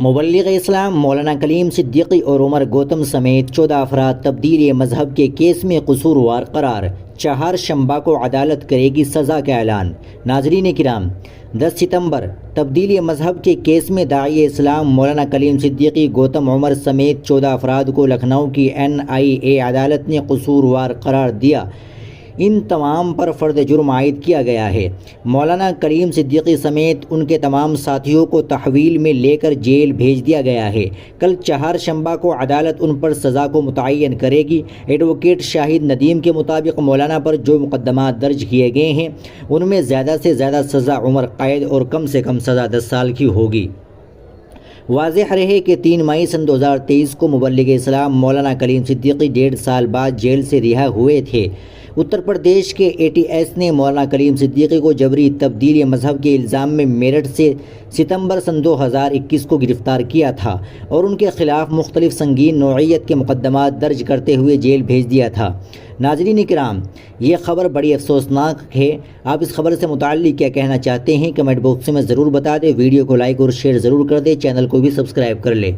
مبلغ اسلام مولانا کلیم صدیقی اور عمر گوتم سمیت 14 افراد تبدیلی مذہب کے کیس میں قصوروار قرار، چہارشنبہ کو عدالت کرے گی سزا کا اعلان۔ ناظرین کرام، 10 ستمبر تبدیلی مذہب کے کیس میں داعی اسلام مولانا کلیم صدیقی، گوتم عمر سمیت 14 افراد کو لکھنؤ کی NIA عدالت نے قصوروار قرار دیا۔ ان تمام پر فرد جرم عائد کیا گیا ہے۔ مولانا کلیم صدیقی سمیت ان کے تمام ساتھیوں کو تحویل میں لے کر جیل بھیج دیا گیا ہے۔ کل چہارشنبہ کو عدالت ان پر سزا کو متعین کرے گی۔ ایڈوکیٹ شاہد ندیم کے مطابق مولانا پر جو مقدمات درج کیے گئے ہیں ان میں زیادہ سے زیادہ سزا عمر قید اور کم سے کم سزا 10 سال کی ہوگی۔ واضح رہے کہ 3 مئی سن 2023 کو مبلغ اسلام مولانا کلیم صدیقی 1.5 سال بعد جیل سے رہا ہوئے تھے۔ اتر پردیش کے ATS نے مولانا کلیم صدیقی کو جبری تبدیلی مذہب کے الزام میں میرٹھ سے ستمبر سن 2021 کو گرفتار کیا تھا اور ان کے خلاف مختلف سنگین نوعیت کے مقدمات درج کرتے ہوئے جیل بھیج دیا تھا۔ ناظرین کرام، یہ خبر بڑی افسوسناک ہے۔ آپ اس خبر سے متعلق کیا کہنا چاہتے ہیں کمنٹ باکس میں ضرور بتا دیں۔ ویڈیو کو لائک اور شیئر ضرور کر دیں، چینل کو بھی سبسکرائب کر لیں۔